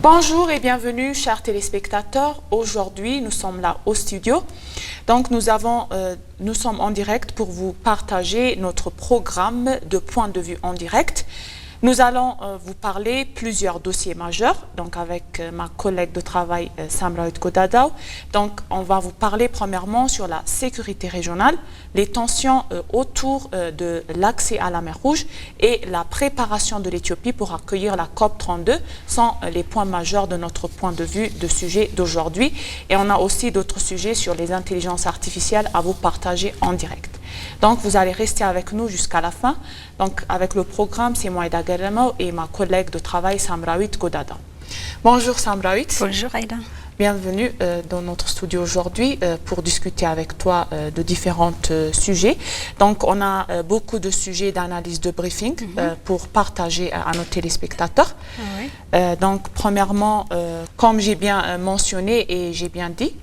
Bonjour et bienvenue, chers téléspectateurs. Aujourd'hui, nous sommes là au studio. Donc, nous sommes en direct pour vous partager notre programme de point de vue en direct. Nous allons vous parler plusieurs dossiers majeurs, donc avec ma collègue de travail Samrawit Godadaw. Donc, on va vous parler premièrement sur la sécurité régionale, les tensions autour de l'accès à la mer Rouge et la préparation de l'Éthiopie pour accueillir la COP32 sont les points majeurs de notre point de vue de sujet d'aujourd'hui. Et on a aussi d'autres sujets sur les intelligences artificielles à vous partager en direct. Donc, vous allez rester avec nous jusqu'à la fin. Donc, avec le programme, c'est moi, Aïda Garamo, et ma collègue de travail, Samrawit Godadaw. Bonjour, Samrawit. Bonjour, Aïda. Bienvenue dans notre studio aujourd'hui pour discuter avec toi de différents sujets. Donc, on a beaucoup de sujets d'analyse de briefing pour partager à nos téléspectateurs. Donc, premièrement, comme j'ai bien mentionné et j'ai bien dit,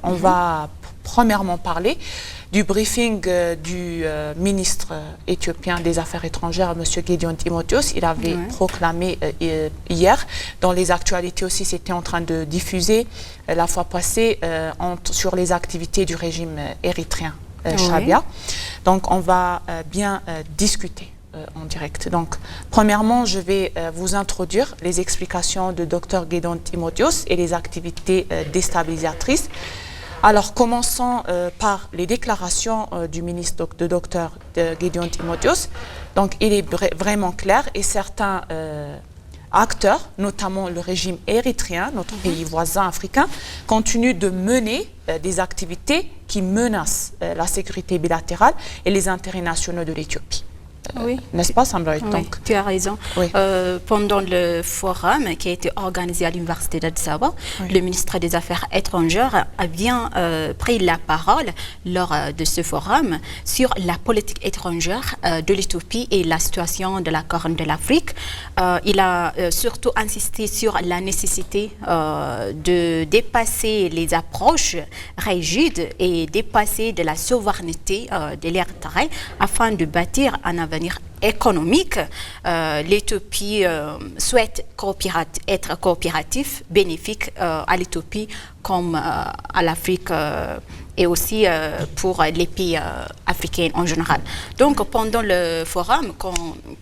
on va premièrement parler du briefing du ministre éthiopien des Affaires étrangères, M. Gédéon Timotheos. Il avait proclamé hier, dans les actualités aussi, c'était en train de diffuser la fois passée sur les activités du régime érythréen Shabia. Donc, on va bien discuter en direct. Donc, premièrement, je vais vous introduire les explications de Dr Gédéon Timotheos et les activités déstabilisatrices. Alors, commençons par les déclarations du ministre de Dr Gédéon Timotheos. Donc, il est vraiment clair et certains acteurs, notamment le régime érythréen, notre pays voisin africain, continuent de mener des activités qui menacent la sécurité bilatérale et les intérêts nationaux de l'Éthiopie. Oui. N'est-ce pas, Samrawit? Oui, tu as raison. Oui. Pendant le forum qui a été organisé à l'Université d'Addis Ababa, le ministre des Affaires étrangères a bien pris la parole lors de ce forum sur la politique étrangère de l'Éthiopie et la situation de la Corne de l'Afrique. Il a surtout insisté sur la nécessité de dépasser les approches rigides et dépasser de la souveraineté de l'Érythrée afin de bâtir un avenir économique. L'Éthiopie souhaite être coopératif, bénéfique à l'Éthiopie comme à l'Afrique et aussi pour les pays africains en général. Donc, pendant le forum,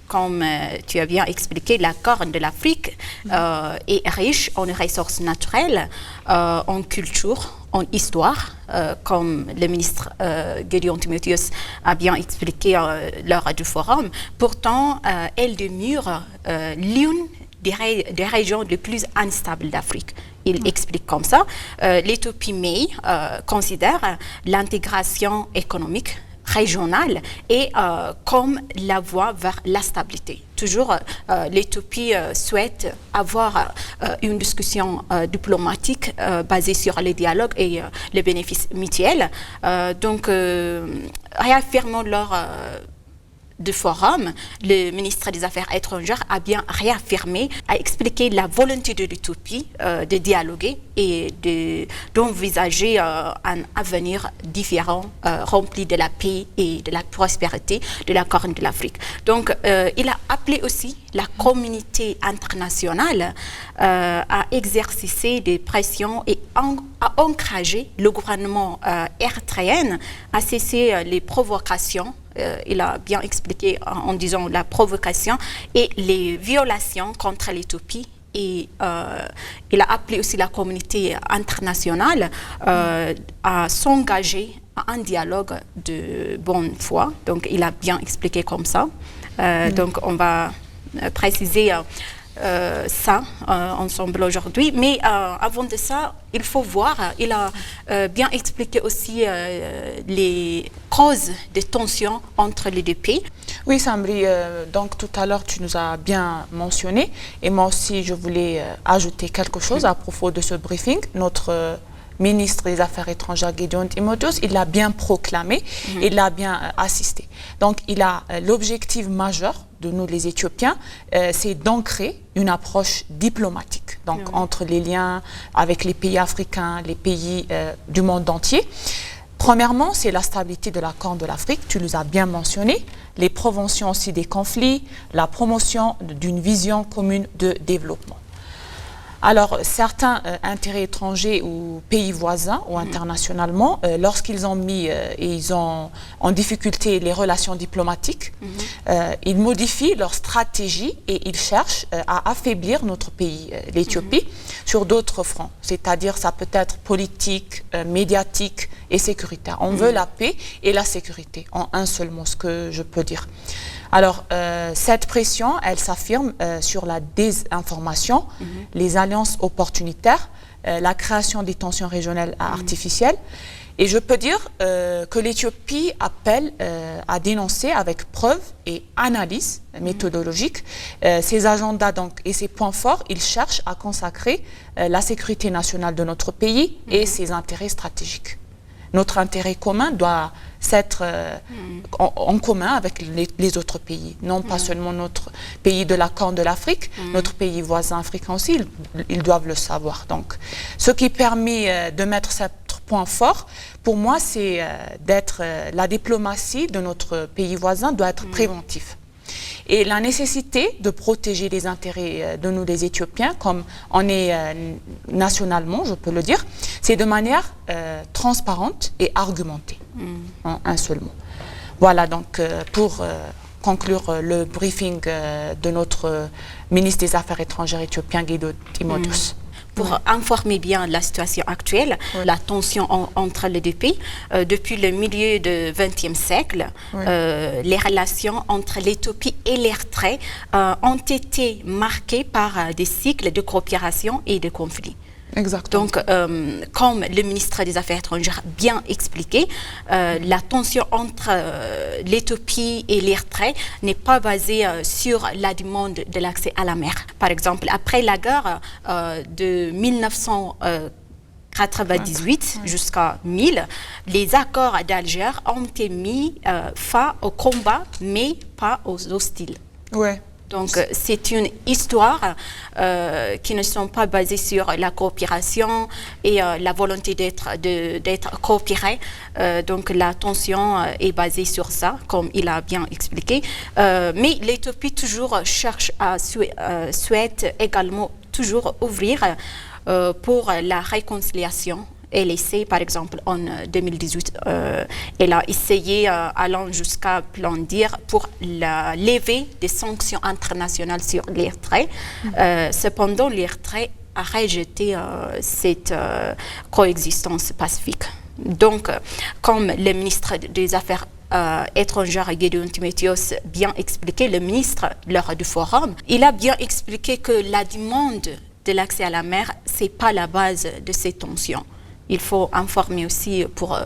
comme tu as bien expliqué, la Corne de l'Afrique est riche en ressources naturelles, en culture, en histoire, comme le ministre Gédéon Timotheos a bien expliqué lors du forum. Pourtant, elle demeure l'une des régions les plus instables d'Afrique. Il explique comme ça. L'Éthiopie considère l'intégration économique régionale et comme la voie vers la stabilité. Toujours, l'Éthiopie souhaite avoir une discussion diplomatique basée sur le dialogue et les bénéfices mutuels. Donc, réaffirmons lors du forum, le ministre des Affaires étrangères a bien réaffirmé, a expliqué la volonté de l'Éthiopie de dialoguer et d'envisager un avenir différent, rempli de la paix et de la prospérité de la Corne de l'Afrique. Donc, il a appelé aussi la communauté internationale à exercer des pressions et à encourager le gouvernement érythréen à cesser les provocations. Il a bien expliqué en disant la provocation et les violations contre l'Éthiopie. Et il a appelé aussi la communauté internationale à s'engager à un dialogue de bonne foi. Donc, il a bien expliqué comme ça. Donc, on va préciser ça ensemble aujourd'hui. Mais avant de ça, il faut voir, il a bien expliqué aussi les causes de tensions entre les deux pays. Oui, Samri, donc tout à l'heure, tu nous as bien mentionné, et moi aussi, je voulais ajouter quelque chose à propos de ce briefing. Notre ministre des Affaires étrangères, Gédéon Timotheos, il l'a bien proclamé, il l'a bien assisté. Donc, il a l'objectif majeur de nous, les Éthiopiens, c'est d'ancrer une approche diplomatique, donc entre les liens avec les pays africains, les pays du monde entier. Premièrement, c'est la stabilité de la Corne de l'Afrique, tu nous as bien mentionné, les préventions aussi des conflits, la promotion d'une vision commune de développement. Alors, certains intérêts étrangers ou pays voisins ou internationalement, lorsqu'ils ont mis et ils ont en difficulté les relations diplomatiques, ils modifient leur stratégie et ils cherchent à affaiblir notre pays, l'Éthiopie, sur d'autres fronts. C'est-à-dire, ça peut être politique, médiatique et sécuritaire. On veut la paix et la sécurité, en un seul mot, ce que je peux dire. Alors, cette pression, elle s'affirme sur la désinformation, les alliances opportunitaires, la création des tensions régionales artificielles. Et je peux dire que l'Éthiopie appelle à dénoncer avec preuve et analyse méthodologique ces agendas donc, et ces points forts. Ils cherchent à consacrer la sécurité nationale de notre pays et ses intérêts stratégiques. Notre intérêt commun doit s'être en commun avec les autres pays, non pas seulement notre pays de la Corne de l'Afrique, notre pays voisin africain aussi, ils doivent le savoir. Donc, ce qui permet de mettre ce point fort, pour moi, c'est d'être la diplomatie de notre pays voisin doit être préventive. Et la nécessité de protéger les intérêts de nous, les Éthiopiens, comme on est nationalement, je peux le dire, c'est de manière transparente et argumentée, en un seul mot. Voilà, donc pour conclure le briefing de notre ministre des Affaires étrangères éthiopien, Guido Timotheus. Pour informer bien la situation actuelle, la tension entre les deux pays. Depuis le milieu du XXe siècle, les relations entre l'Éthiopie et l'Érythrée ont été marquées par des cycles de coopération et de conflits. Exactement. Donc, comme le ministre des Affaires étrangères a bien expliqué, la tension entre l'Éthiopie et l'Érythrée n'est pas basée sur la demande de l'accès à la mer. Par exemple, après la guerre de 1998 jusqu'à 1000, les accords d'Alger ont été mis fin au combat, mais pas aux hostiles. Ouais. Donc, c'est une histoire qui ne sont pas basées sur la coopération et la volonté d'être coopéré. Donc, la tension est basée sur ça, comme il a bien expliqué. Mais l'Éthiopie toujours souhaite également toujours ouvrir pour la réconciliation. LSC, par exemple, en 2018, elle a essayé, allant jusqu'à dire pour la levée des sanctions internationales sur l'Érythrée. Cependant, l'Érythrée a rejeté cette coexistence pacifique. Donc, comme le ministre des Affaires étrangères, Gideon Timotheus, bien expliqué, le ministre, lors du forum, il a bien expliqué que la demande de l'accès à la mer, ce n'est pas la base de ces tensions. Il faut informer aussi pour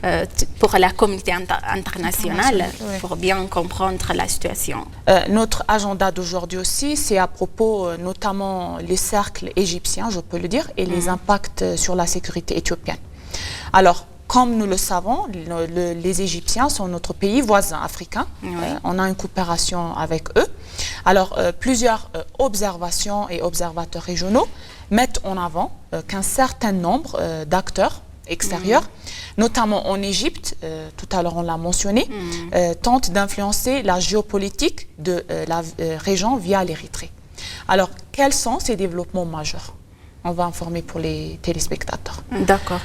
la communauté internationale pour bien comprendre la situation. Notre agenda d'aujourd'hui aussi, c'est à propos notamment les cercles égyptiens, je peux le dire, et les impacts sur la sécurité éthiopienne. Alors, comme nous le savons, les Égyptiens sont notre pays voisin africain. On a une coopération avec eux. Alors, plusieurs observations et observateurs régionaux mettent en avant qu'un certain nombre d'acteurs extérieurs, notamment en Égypte, tout à l'heure on l'a mentionné, tentent d'influencer la géopolitique de la région via l'Érythrée. Alors, quels sont ces développements majeurs? On va informer pour les téléspectateurs. D'accord.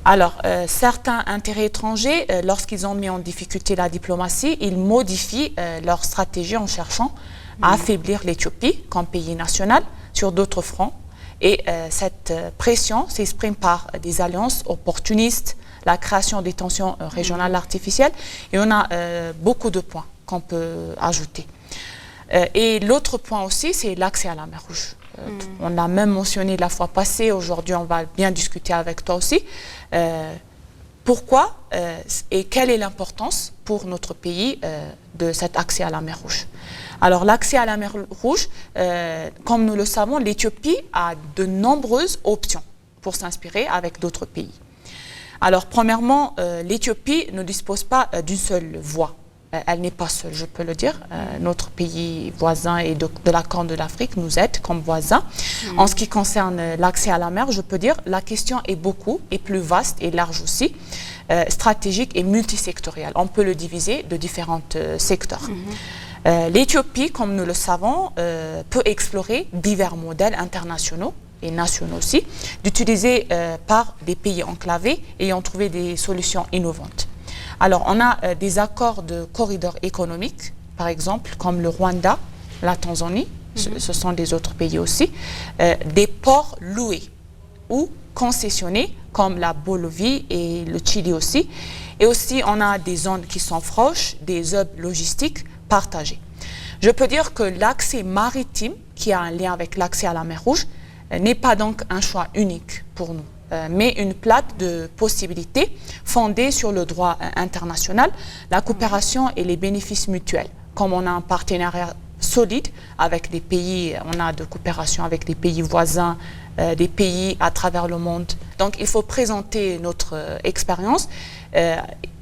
Alors, certains intérêts étrangers, lorsqu'ils ont mis en difficulté la diplomatie, ils modifient leur stratégie en cherchant à affaiblir l'Éthiopie comme pays national sur d'autres fronts. Et cette pression s'exprime par des alliances opportunistes, la création des tensions régionales artificielles. Et on a beaucoup de points qu'on peut ajouter. Et l'autre point aussi, c'est l'accès à la mer Rouge. On l'a même mentionné la fois passée, aujourd'hui on va bien discuter avec toi aussi. Pourquoi et quelle est l'importance pour notre pays de cet accès à la mer Rouge? Alors l'accès à la mer Rouge, comme nous le savons, l'Éthiopie a de nombreuses options pour s'inspirer avec d'autres pays. Alors premièrement, l'Éthiopie ne dispose pas d'une seule voie. Elle n'est pas seule, je peux le dire. Notre pays voisin et de la Corne de l'Afrique nous aide comme voisins. En ce qui concerne l'accès à la mer, je peux dire la question est beaucoup et plus vaste et large aussi, stratégique et multisectorielle. On peut le diviser de différents secteurs. L'Éthiopie, comme nous le savons, peut explorer divers modèles internationaux et nationaux aussi, d'utiliser par des pays enclavés ayant trouvé des solutions innovantes. Alors, on a des accords de corridors économiques, par exemple, comme le Rwanda, la Tanzanie, ce sont des autres pays aussi, des ports loués ou concessionnés, comme la Bolivie et le Chili aussi. Et aussi, on a des zones qui sont proches, des hubs logistiques partagés. Je peux dire que l'accès maritime, qui a un lien avec l'accès à la mer Rouge, n'est pas donc un choix unique pour nous, mais une plate de possibilités fondée sur le droit international, la coopération et les bénéfices mutuels. Comme on a un partenariat solide avec des pays, on a de coopération avec des pays voisins, des pays à travers le monde. Donc il faut présenter notre expérience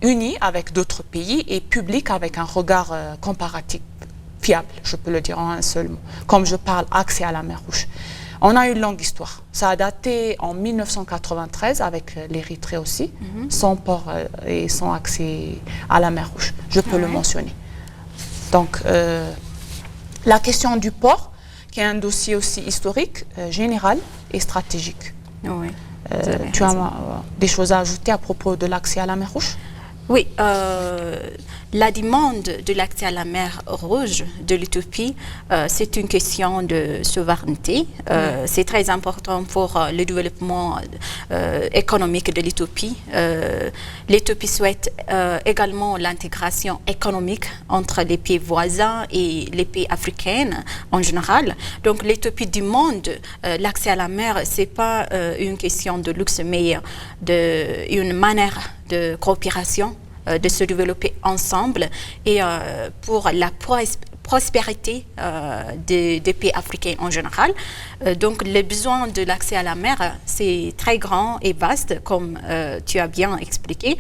unie avec d'autres pays et publique avec un regard comparatif fiable, je peux le dire en un seul mot. Comme je parle accès à la mer Rouge. On a une longue histoire. Ça a daté en 1993 avec l'Érythrée aussi, sans port et sans accès à la mer Rouge. Je peux le mentionner. Donc, la question du port, qui est un dossier aussi historique, général et stratégique. Oui. Tu as des choses à ajouter à propos de l'accès à la mer Rouge? Oui, la demande de l'accès à la mer Rouge de l'Éthiopie, c'est une question de souveraineté. C'est très important pour le développement économique de l'Éthiopie. L'Éthiopie souhaite également l'intégration économique entre les pays voisins et les pays africains en général. Donc l'Éthiopie demande l'accès à la mer, c'est pas une question de luxe, mais une manière de coopération, de se développer ensemble et pour la prospérité des pays africains en général. Donc le besoin de l'accès à la mer, c'est très grand et vaste, comme tu as bien expliqué.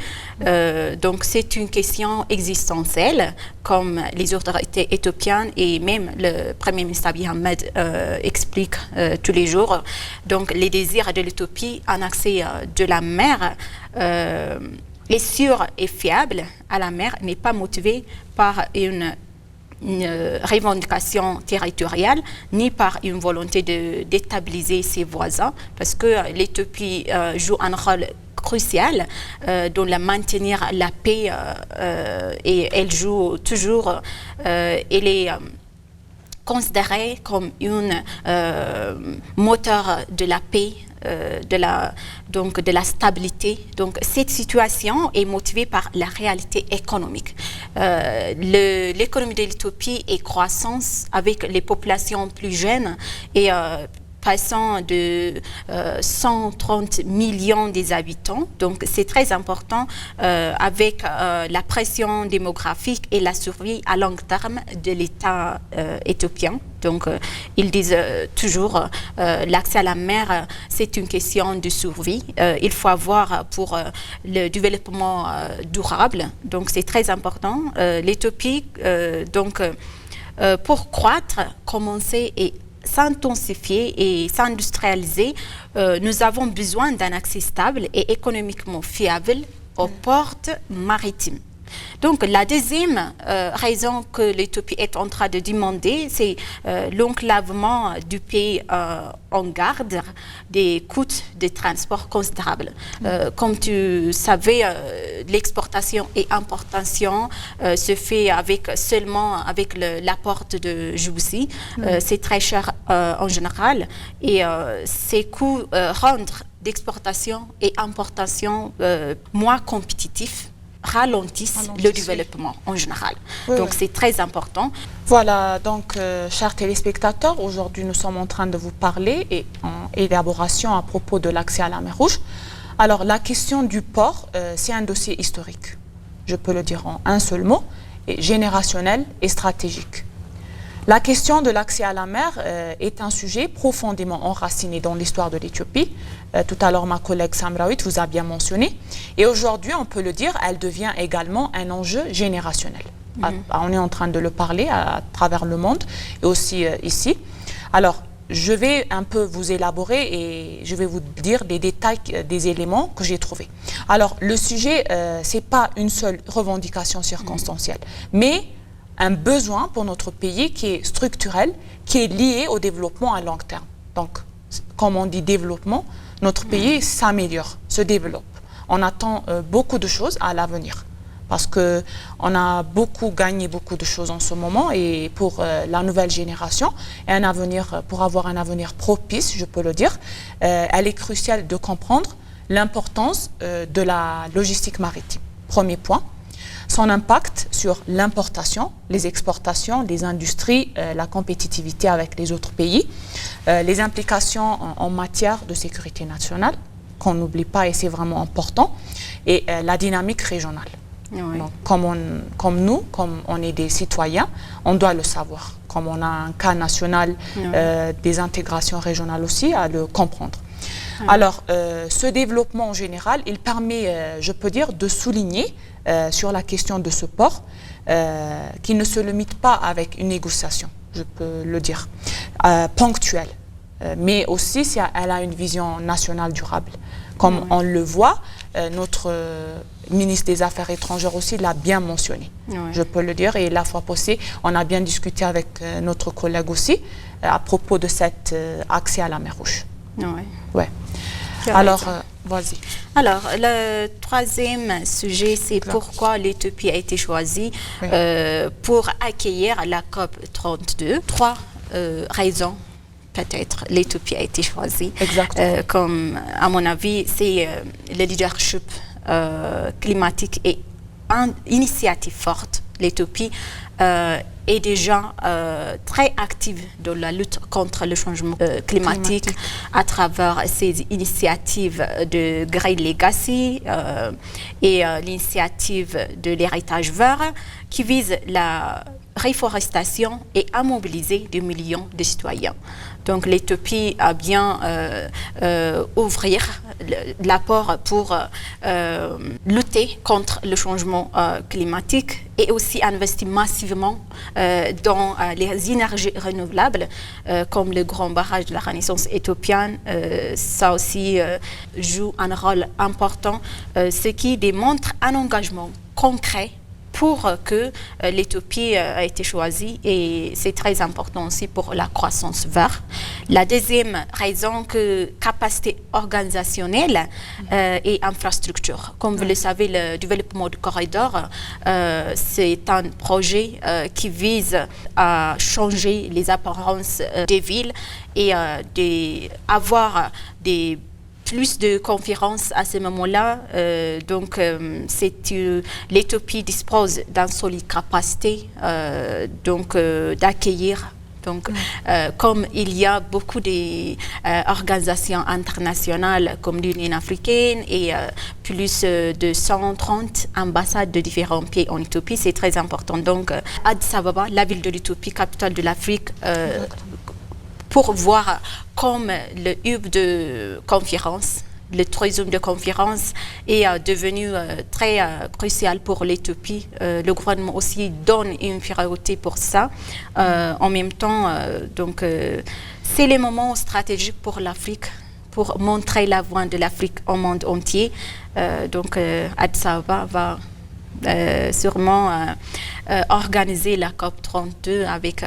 Donc c'est une question existentielle, comme les autorités éthiopiennes et même le Premier ministre Abiy Ahmed explique tous les jours. Donc les désirs de l'Éthiopie en accès de la mer est sûr et fiable à la mer, n'est pas motivé par une revendication territoriale, ni par une volonté d'établir ses voisins, parce que l'Éthiopie joue un rôle crucial dans la maintenir la paix et elle joue toujours, elle est considérée comme une moteur de la paix, de la stabilité. Donc cette situation est motivée par la réalité économique. L'économie de l'Éthiopie est croissance avec les populations plus jeunes et passant de 130 millions des habitants. Donc c'est très important avec la pression démographique et la survie à long terme de l'État éthiopien. Donc ils disent toujours l'accès à la mer, c'est une question de survie. Il faut avoir pour le développement durable. Donc c'est très important. L'Éthiopie, pour croître, commencer et s'intensifier et s'industrialiser, nous avons besoin d'un accès stable et économiquement fiable aux ports maritimes. Donc la deuxième raison que l'Éthiopie est en train de demander, c'est l'enclavement du pays en garde des coûts de transport considérables. Comme tu savais, l'exportation et importation se fait seulement avec l'apport de Djibouti. C'est très cher en général et ces coûts rendent l'exportation et importation moins compétitifs, ralentissent le développement en général. Oui, donc c'est très important. Voilà, donc chers téléspectateurs, aujourd'hui nous sommes en train de vous parler et en élaboration à propos de l'accès à la mer Rouge. Alors la question du port, c'est un dossier historique, je peux le dire en un seul mot, et générationnel et stratégique. La question de l'accès à la mer est un sujet profondément enraciné dans l'histoire de l'Éthiopie. Tout à l'heure, ma collègue Samrawit vous a bien mentionné. Et aujourd'hui, on peut le dire, elle devient également un enjeu générationnel. On est en train de le parler à travers le monde et aussi ici. Alors, je vais un peu vous élaborer et je vais vous dire des détails, des éléments que j'ai trouvés. Alors, le sujet, ce n'est pas une seule revendication circonstancielle, mais un besoin pour notre pays qui est structurel, qui est lié au développement à long terme. Donc, comme on dit, développement, notre pays s'améliore, se développe. On attend beaucoup de choses à l'avenir. Parce qu'on a gagné beaucoup de choses en ce moment et pour la nouvelle génération, pour avoir un avenir propice, je peux le dire, elle est cruciale de comprendre l'importance de la logistique maritime. Premier point, son impact sur l'importation, les exportations, les industries, la compétitivité avec les autres pays, les implications en matière de sécurité nationale, qu'on n'oublie pas et c'est vraiment important, et la dynamique régionale. Oui. Donc, comme nous, comme on est des citoyens, on doit le savoir. Comme on a un cas national, des intégrations régionales aussi, à le comprendre. Oui. Alors, ce développement en général, il permet, je peux dire, de souligner sur la question de ce port, qui ne se limite pas avec une négociation, je peux le dire, ponctuelle. Mais aussi, si elle a une vision nationale durable. Comme on le voit, notre ministre des Affaires étrangères aussi l'a bien mentionné, je peux le dire. Et la fois passée, on a bien discuté avec notre collègue aussi à propos de cet accès à la mer Rouge. Ouais. Alors, vas-y. Alors, le troisième sujet, c'est pourquoi l'Éthiopie a été choisie pour accueillir la COP 32. Trois raisons. Peut-être l'Éthiopie a été choisie. Comme, à mon avis, c'est le leadership climatique et une initiative forte. L'Éthiopie est déjà très active dans la lutte contre le changement climatique à travers ses initiatives de Green Legacy et l'initiative de l'héritage vert qui vise la réforestation et à mobiliser des millions de citoyens. Donc l'Éthiopie a bien ouvrir l'apport pour lutter contre le changement climatique et aussi investir massivement dans les énergies renouvelables comme le grand barrage de la Renaissance éthiopienne. Ça aussi joue un rôle important, ce qui démontre un engagement concret pour que l'Éthiopie a été choisie et c'est très important aussi pour la croissance verte. La deuxième raison, que capacité organisationnelle et infrastructure. Comme vous le savez, le développement du corridor, c'est un projet qui vise à changer les apparences des villes et d'avoir des plus de conférences à ce moment-là. L'Éthiopie dispose d'une solide capacité d'accueillir. Comme il y a beaucoup d'organisations internationales comme l'Union africaine et plus de 130 ambassades de différents pays en Éthiopie, c'est très important. Donc, Addis Ababa, la ville de l'Éthiopie, capitale de l'Afrique, pour voir comme le hub de conférence, le tourisme de conférence est devenu très crucial pour l'Éthiopie. Le gouvernement aussi donne une priorité pour ça. En même temps, c'est le moment stratégique pour l'Afrique, pour montrer la voix de l'Afrique au monde entier. Addis Ababa va sûrement organiser la COP 32 avec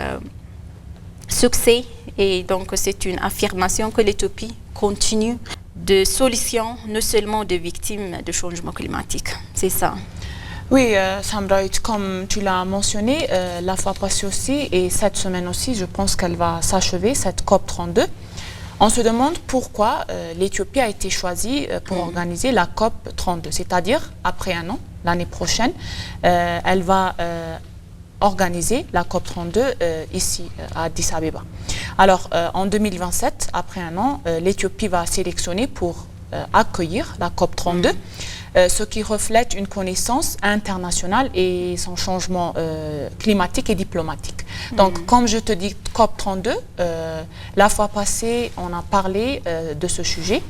succès. Et donc, c'est une affirmation que l'Éthiopie continue de solutions, non seulement de victimes de changement climatique. C'est ça. Oui, Samra, comme tu l'as mentionné, la fois passée aussi, et cette semaine aussi, je pense qu'elle va s'achever, cette COP 32. On se demande pourquoi l'Éthiopie a été choisie pour organiser la COP 32, c'est-à-dire après un an, l'année prochaine, elle va organiser la COP 32 ici à Addis Abeba. Alors en 2027, après un an, l'Éthiopie va sélectionner pour accueillir la COP 32, ce qui reflète une connaissance internationale et son changement climatique et diplomatique. Donc comme je te dis, COP 32, la fois passée, on a parlé de ce sujet.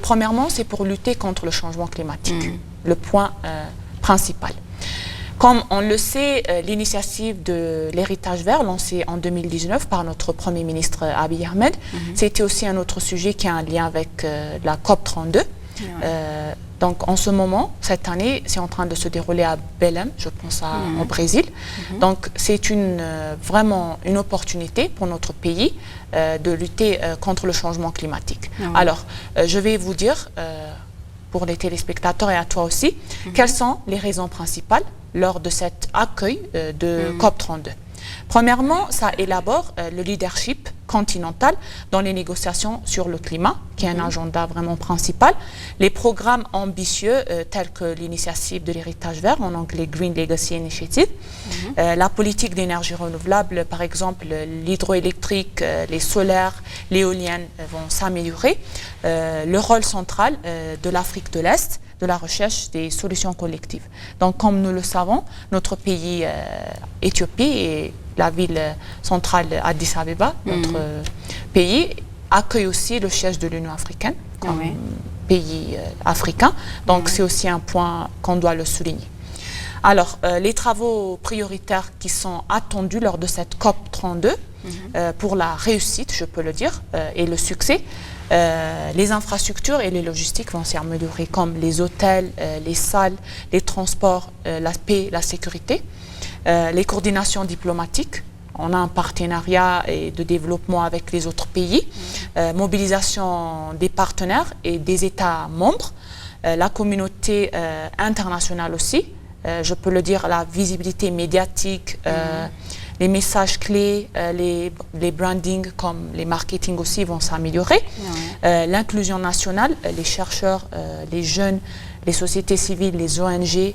Premièrement, c'est pour lutter contre le changement climatique, le point principal. Comme on le sait, l'initiative de l'héritage vert lancée en 2019 par notre Premier ministre Abiy Ahmed, c'était aussi un autre sujet qui a un lien avec la COP 32. Donc, en ce moment, cette année, c'est en train de se dérouler à Belém, je pense au Brésil. Donc, c'est vraiment une opportunité pour notre pays de lutter contre le changement climatique. Alors, je vais vous dire, pour les téléspectateurs et à toi aussi, quelles sont les raisons principales lors de cet accueil de COP32. Premièrement, ça élabore le leadership continental dans les négociations sur le climat, qui est un agenda vraiment principal. Les programmes ambitieux tels que l'initiative de l'héritage vert, en anglais Green Legacy Initiative, la politique d'énergie renouvelable, par exemple l'hydroélectrique, les solaires, l'éolienne vont s'améliorer. Le rôle central de l'Afrique de l'Est, de la recherche des solutions collectives. Donc, comme nous le savons, notre pays, Éthiopie, et la ville centrale Addis Abeba, notre pays, accueille aussi le siège de l'Union africaine comme pays africain. Donc, c'est aussi un point qu'on doit le souligner. Alors, les travaux prioritaires qui sont attendus lors de cette COP32, pour la réussite, je peux le dire, et le succès, les infrastructures et les logistiques vont s'y améliorer, comme les hôtels, les salles, les transports, la paix, la sécurité, les coordinations diplomatiques. On a un partenariat de développement avec les autres pays, mobilisation des partenaires et des États membres, la communauté internationale aussi, je peux le dire, la visibilité médiatique, les messages clés, les brandings comme les marketing aussi vont s'améliorer. L'inclusion nationale, les chercheurs, les jeunes, les sociétés civiles, les ONG,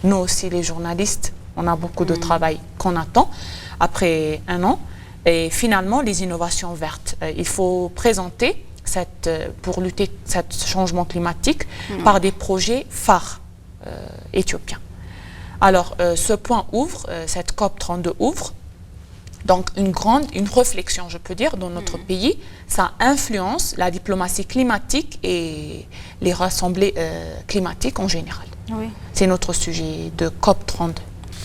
nous aussi les journalistes, on a beaucoup de travail qu'on attend après un an. Et finalement, les innovations vertes. Il faut présenter pour lutter contre ce changement climatique par des projets phares éthiopiens. Alors, ce point ouvre, cette COP32 ouvre, donc une réflexion, je peux dire, dans notre pays. Ça influence la diplomatie climatique et les rassemblées climatiques en général. C'est notre sujet de COP32.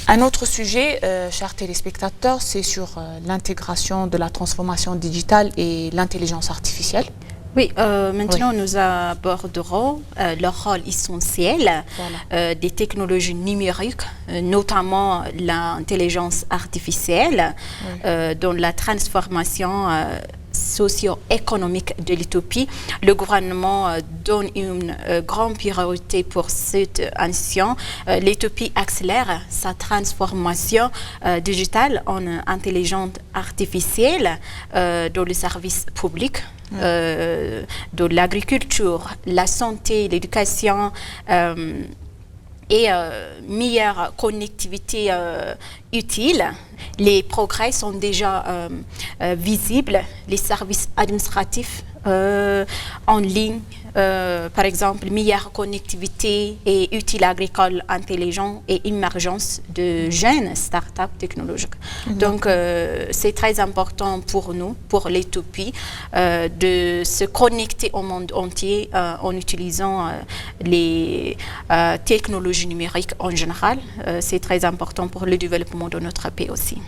Un autre sujet, chers téléspectateurs, c'est sur l'intégration de la transformation digitale et l'intelligence artificielle. Oui, maintenant nous aborderons le rôle essentiel des technologies numériques, notamment l'intelligence artificielle, dans la transformation socio-économique de l'Éthiopie. Le gouvernement donne une grande priorité pour cette action. L'Éthiopie accélère sa transformation digitale en intelligence artificielle dans le service public, dans l'agriculture, la santé, l'éducation et meilleure connectivité utile. Les progrès sont déjà visibles. Les services administratifs en ligne, par exemple, meilleure connectivité et outils agricoles intelligents et émergence de jeunes startups technologiques. Donc, c'est très important pour nous, pour l'Éthiopie, de se connecter au monde entier en utilisant les technologies numériques en général. C'est très important pour le développement de notre pays aussi.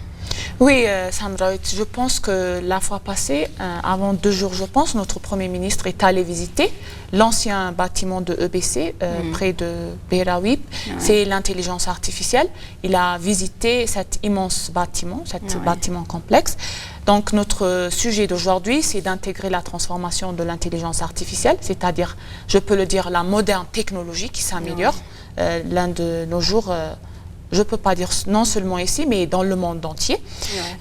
Oui, Sandra, je pense que la fois passée, avant 2 jours, je pense, notre Premier ministre est allé visiter l'ancien bâtiment de EBC près de Beiraoui. C'est l'intelligence artificielle. Il a visité cet immense bâtiment, bâtiment complexe. Donc, notre sujet d'aujourd'hui, c'est d'intégrer la transformation de l'intelligence artificielle, c'est-à-dire, je peux le dire, la moderne technologie qui s'améliore. L'un de nos jours... je ne peux pas dire non seulement ici, mais dans le monde entier.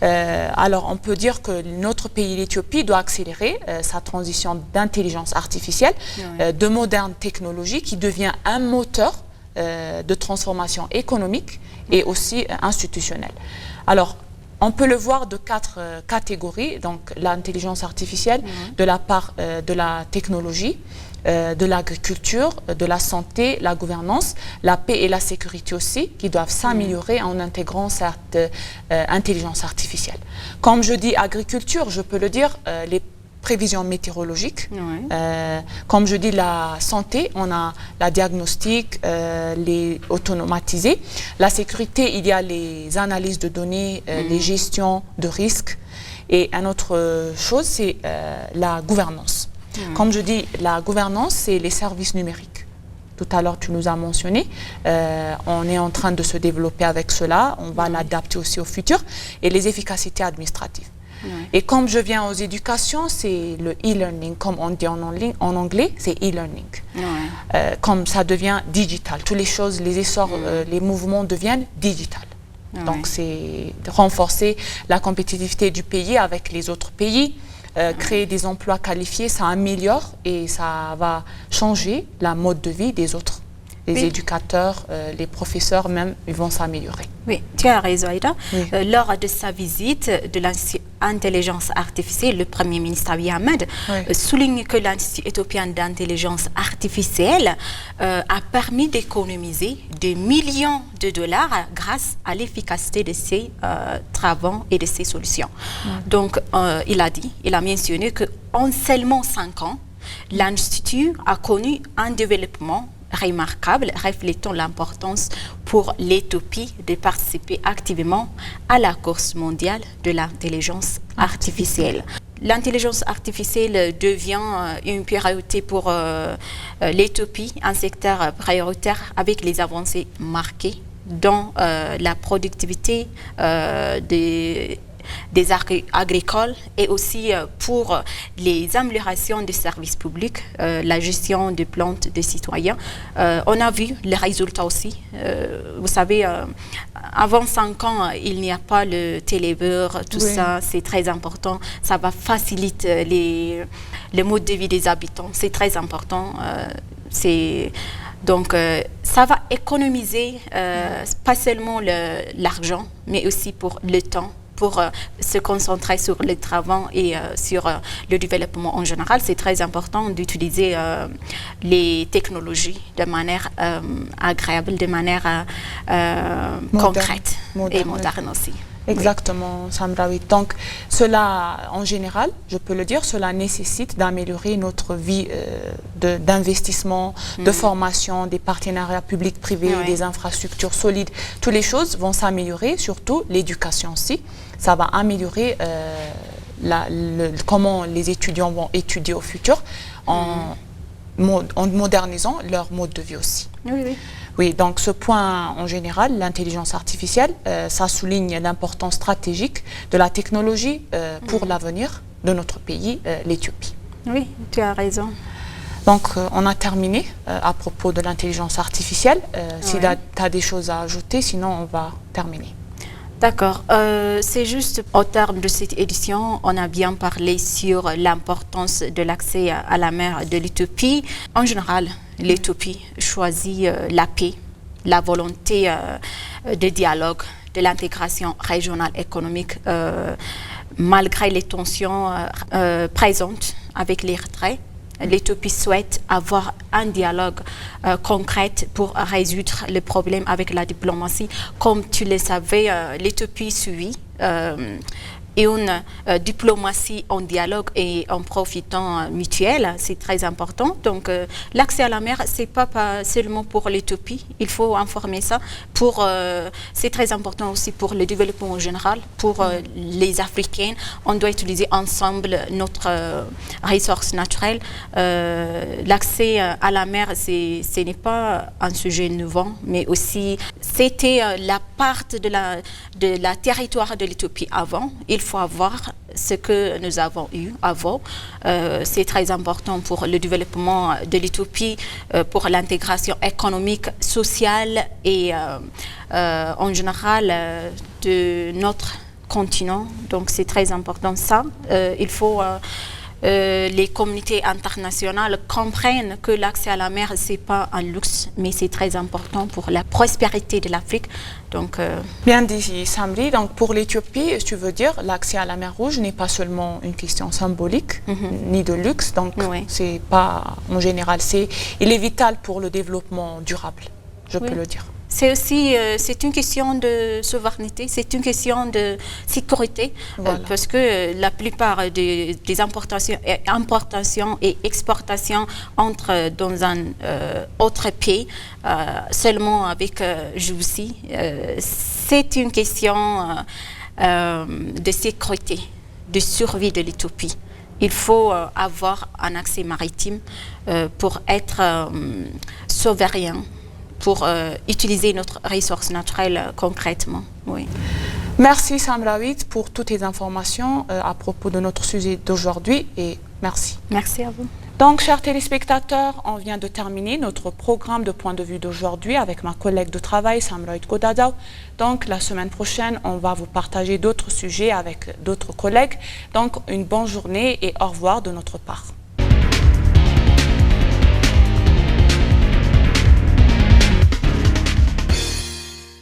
Alors, on peut dire que notre pays, l'Éthiopie, doit accélérer sa transition d'intelligence artificielle, de modernes technologies, qui devient un moteur de transformation économique et aussi institutionnelle. Alors, on peut le voir de 4 catégories, donc l'intelligence artificielle, de la part de la technologie, de l'agriculture, de la santé, la gouvernance, la paix et la sécurité aussi, qui doivent s'améliorer en intégrant cette intelligence artificielle. Comme je dis agriculture, je peux le dire, les prévisions météorologiques. Comme je dis, la santé, on a la diagnostic, les automatisés. La sécurité, il y a les analyses de données, les gestions de risques. Et une autre chose, c'est la gouvernance. Comme je dis, la gouvernance, c'est les services numériques. tout à l'heure tu nous as mentionné. On est en train de se développer avec cela, on va l'adapter aussi au futur, et les efficacités administratives. Et comme je viens aux éducations, c'est le e-learning, comme on dit en anglais, c'est e-learning. Comme ça devient digital, toutes les choses, les essors, les mouvements deviennent digital. Donc c'est renforcer la compétitivité du pays avec les autres pays, créer des emplois qualifiés, ça améliore et ça va changer la mode de vie des autres. Les éducateurs, les professeurs même, ils vont s'améliorer. Oui, tu as raison, Aïda. Lors de sa visite de l'Institut d'intelligence artificielle, le Premier ministre Abiy Ahmed souligne que l'Institut éthiopien d'intelligence artificielle a permis d'économiser des millions de dollars grâce à l'efficacité de ses travaux et de ses solutions. Donc, il a mentionné qu'en seulement 5 ans, l'Institut a connu un développement remarquable, reflétant l'importance pour l'Éthiopie de participer activement à la course mondiale de l'intelligence artificielle. L'intelligence artificielle devient une priorité pour l'Éthiopie, un secteur prioritaire avec les avancées marquées dans la productivité des agricoles et aussi pour les améliorations des services publics, la gestion des plantes des citoyens. On a vu les résultats aussi. Vous savez, avant 5 ans, il n'y a pas le télébeurre, tout ça, c'est très important. Ça va faciliter les modes de vie des habitants. C'est très important. Donc, ça va économiser pas seulement l'argent, mais aussi pour le temps, pour se concentrer sur les travaux et sur le développement en général. C'est très important d'utiliser les technologies de manière agréable, de manière concrète et moderne aussi. Exactement, Samraoui. Donc, cela, en général, je peux le dire, cela nécessite d'améliorer notre vie d'investissement, de formation, des partenariats publics-privés, des infrastructures solides. Toutes les choses vont s'améliorer, surtout l'éducation aussi. Ça va améliorer comment les étudiants vont étudier au futur en modernisant leur mode de vie aussi. Oui, donc ce point en général, l'intelligence artificielle, ça souligne l'importance stratégique de la technologie pour l'avenir de notre pays, l'Éthiopie. Oui, tu as raison. Donc, on a terminé à propos de l'intelligence artificielle. Si tu as des choses à ajouter, sinon on va terminer. D'accord. C'est juste au terme de cette édition, on a bien parlé sur l'importance de l'accès à la mer de l'Éthiopie. En général, l'Éthiopie choisit la paix, la volonté de dialogue, de l'intégration régionale économique, malgré les tensions présentes avec l'Érythrée. L'Éthiopie souhaite avoir un dialogue concret pour résoudre le problème avec la diplomatie. Comme tu le savais, l'Éthiopie suit une diplomatie en dialogue et en profitant mutuel, c'est très important. Donc, l'accès à la mer, c'est pas seulement pour l'Éthiopie, il faut informer ça. C'est très important aussi pour le développement en général, pour les Africains. On doit utiliser ensemble notre ressource naturelle. L'accès à la mer, ce n'est pas un sujet nouveau, mais aussi c'était la part de la territoire de l'Éthiopie avant. Il faut avoir ce que nous avons eu avant. C'est très important pour le développement de l'Éthiopie, pour l'intégration économique, sociale et en général de notre continent. Donc c'est très important ça. Il faut les communautés internationales comprennent que l'accès à la mer, ce n'est pas un luxe, mais c'est très important pour la prospérité de l'Afrique. Donc, bien dit, Samri. Donc, pour l'Éthiopie, tu veux dire, l'accès à la mer Rouge n'est pas seulement une question symbolique, ni de luxe. Donc, c'est pas, en général, il est vital pour le développement durable, je peux le dire. C'est aussi c'est une question de souveraineté, c'est une question de sécurité, parce que la plupart des importations et exportations entrent dans un autre pays seulement avec Djibouti. C'est une question de sécurité, de survie de l'Éthiopie. Il faut avoir un accès maritime pour être sauver rien pour utiliser notre ressource naturelle concrètement. Oui. Merci Samrawit pour toutes les informations à propos de notre sujet d'aujourd'hui et merci. Merci à vous. Donc, chers téléspectateurs, on vient de terminer notre programme de point de vue d'aujourd'hui avec ma collègue de travail, Samrawit Godadaw. Donc, la semaine prochaine, on va vous partager d'autres sujets avec d'autres collègues. Donc, une bonne journée et au revoir de notre part.